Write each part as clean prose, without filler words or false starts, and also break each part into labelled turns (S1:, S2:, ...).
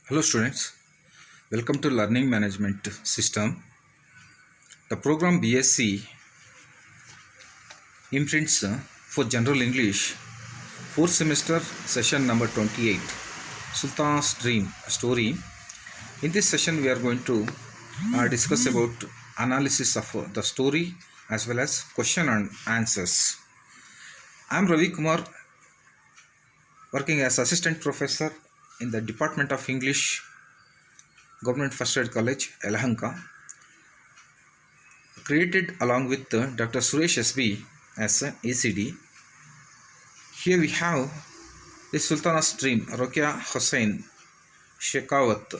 S1: Hello students, welcome to Learning Management System. The program BSc imprints for General English, 4th semester session number 28, Sultana's Dream story. In this session we are going to discuss about analysis of the story as well as question and answers. I am Ravi Kumar, working as assistant professor in the Department of English, Government First Aid College, Yelahanka, created along with Dr. Suresh SB as ACD. Here we have the Sultana's Dream, Rokia Hussain Shekhawat.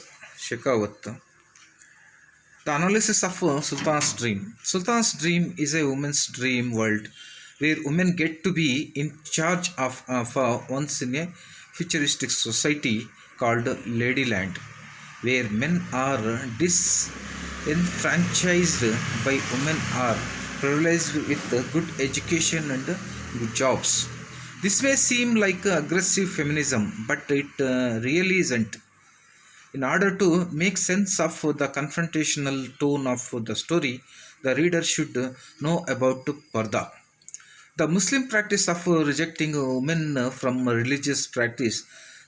S1: The analysis of Sultana's Dream. Sultana's Dream is a woman's dream world where women get to be in charge of once in a futuristic society called Ladyland, where men are disenfranchised by women are privileged with good education and good jobs. This may seem like aggressive feminism, but it really isn't. In order to make sense of the confrontational tone of the story, the reader should know about Parda. The Muslim practice of rejecting women from religious practice,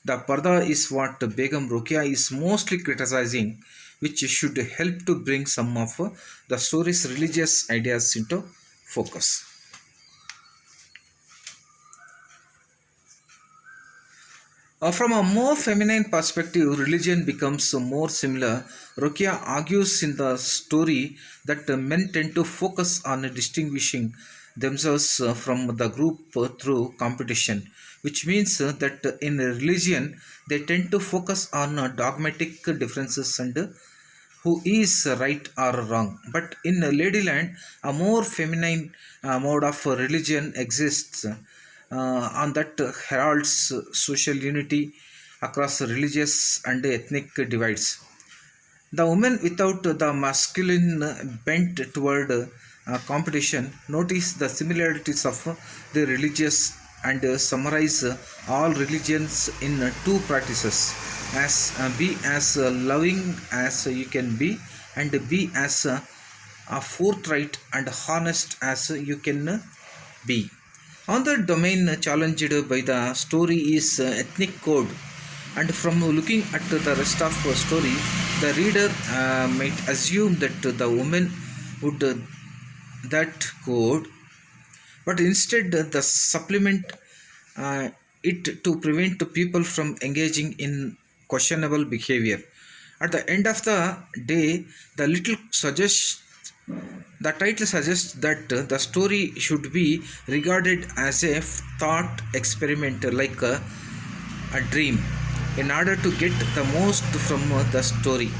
S1: the Parda is what Begum Rukia is mostly criticizing, which should help to bring some of the story's religious ideas into focus. From a more feminine perspective, religion becomes more similar. Rukia argues in the story that men tend to focus on distinguishing themselves from the group through competition, which means that in religion they tend to focus on dogmatic differences and who is right or wrong. But in Ladyland, a more feminine mode of religion exists on that heralds social unity across religious and ethnic divides. The women without the masculine bent toward competition notice the similarities of the religious and summarize all religions in two practices as be as loving as you can be and be as forthright and honest as you can be. Another domain challenged by the story is ethnic code, and from looking at the rest of the story, the reader might assume that the woman would that code, but instead the supplement it to prevent people from engaging in questionable behavior. At the end of the day, the title suggests that the story should be regarded as a thought experiment like a dream in order to get the most from the story.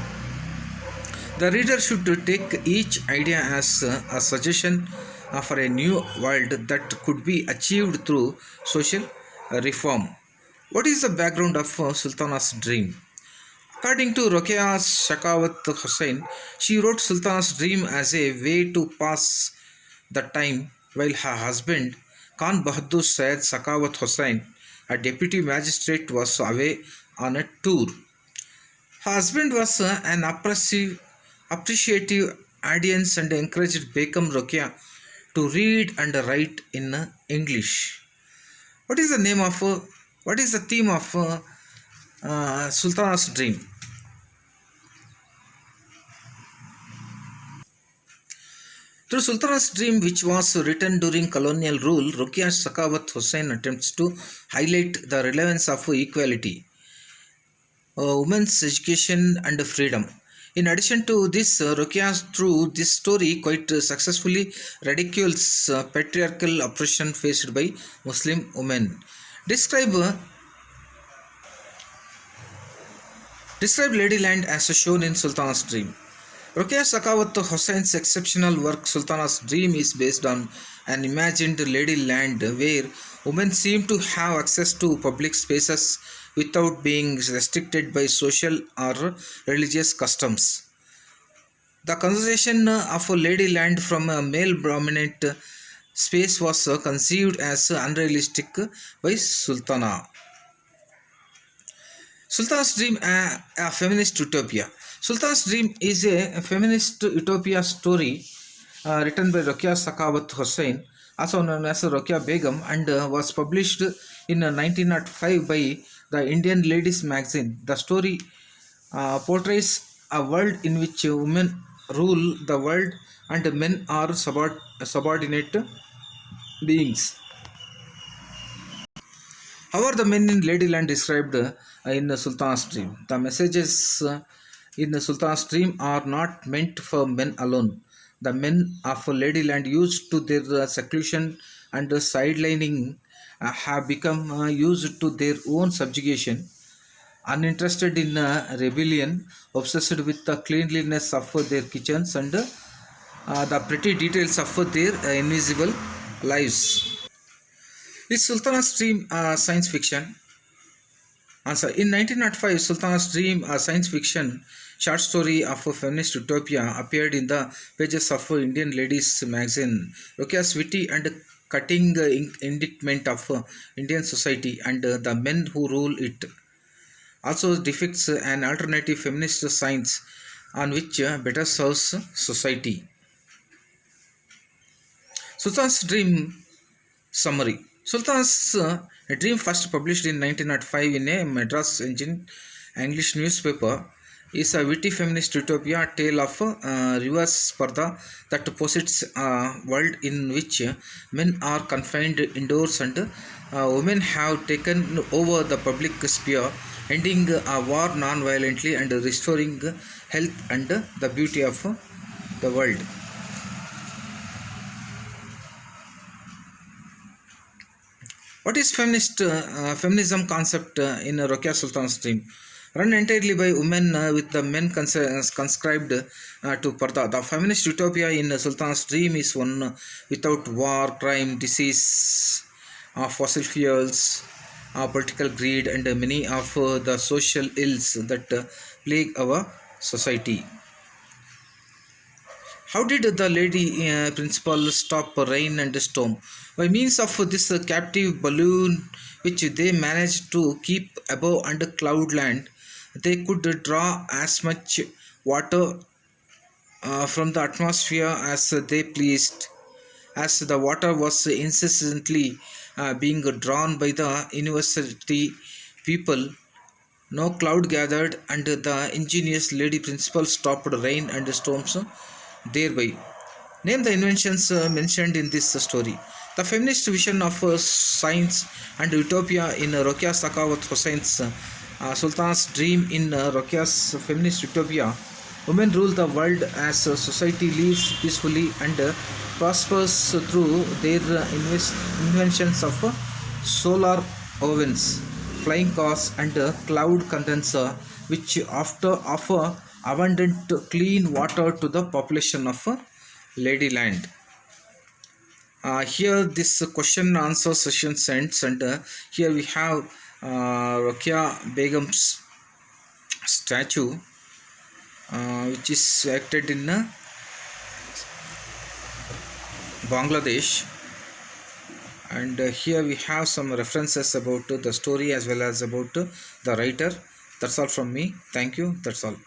S1: The reader should take each idea as a suggestion for a new world that could be achieved through social reform. What is the background of Sultana's dream? According to Rokeya Shekhawat Hussain, she wrote Sultana's Dream as a way to pass the time while her husband, Khan Bahadur Syed Shekhawat Hussain, a deputy magistrate, was away on a tour. Her husband was an appreciative audience and encouraged Begum Rokeya to read and write in English. What is the theme of Sultana's Dream? Through Sultana's Dream, which was written during colonial rule, Rukia Shekhawat Hussain attempts to highlight the relevance of equality, women's education and freedom. In addition to this, Rukia through this story quite successfully ridicules patriarchal oppression faced by Muslim women. Describe Ladyland as shown in Sultana's Dream. Rukia Shekhawat Hussein's exceptional work Sultana's Dream is based on an imagined Ladyland where women seem to have access to public spaces without being restricted by social or religious customs. The conception of Ladyland from a male-dominant space was conceived as unrealistic by Sultana. Sultan's Dream, a feminist utopia. Sultan's Dream is a feminist utopia story written by Rokia Sakawat Hussain, also known as Rokia Begum, and was published in 1905 by the Indian Ladies magazine. The story portrays a world in which women rule the world and men are subordinate beings. However, the men in Ladyland described in the Sultan's Dream, the messages in the Sultan's Dream are not meant for men alone. The men of Ladyland, used to their seclusion and sidelining, have become used to their own subjugation, uninterested in rebellion, obsessed with the cleanliness of their kitchens and the pretty details of their invisible lives. Is Sultana's Dream science fiction? Answer. In 1905, Sultana's Dream, a science fiction short story of a feminist utopia, appeared in the pages of Indian Ladies magazine. Rokia's witty and cutting indictment of Indian society and the men who rule it also depicts an alternative feminist science on which better serves society. Sultan's Dream summary. Sultan's Dream, first published in 1905 in a Madras English newspaper, is a witty feminist utopia tale of reverse Sparta that posits a world in which men are confined indoors and women have taken over the public sphere, ending a war non-violently and restoring health and the beauty of the world. What is feminism concept in Rokia Sultan's Dream? Run entirely by women with the men conscribed to Parda. The feminist utopia in Sultan's Dream is one without war, crime, disease, fossil fuels, political greed, and many of the social ills that plague our society. How did the lady principal stop rain and storm? By means of this captive balloon, which they managed to keep above under cloudland, they could draw as much water from the atmosphere as they pleased. As the water was incessantly being drawn by the university people, no cloud gathered, and the ingenious lady principal stopped rain and storms thereby. Name the inventions mentioned in this story. The feminist vision of science and utopia in Rokia Sakawat Hussein's Sultan's Dream. In Rokia's feminist utopia, women rule the world as society lives peacefully and prospers through their inventions of solar ovens, flying cars, and cloud condenser, which after offer abundant clean water to the population of Ladyland. Here this question answer session ends, and here we have Rokia Begum's statue, which is acted in Bangladesh, and here we have some references about the story as well as about the writer. That's all from me. Thank you. That's all.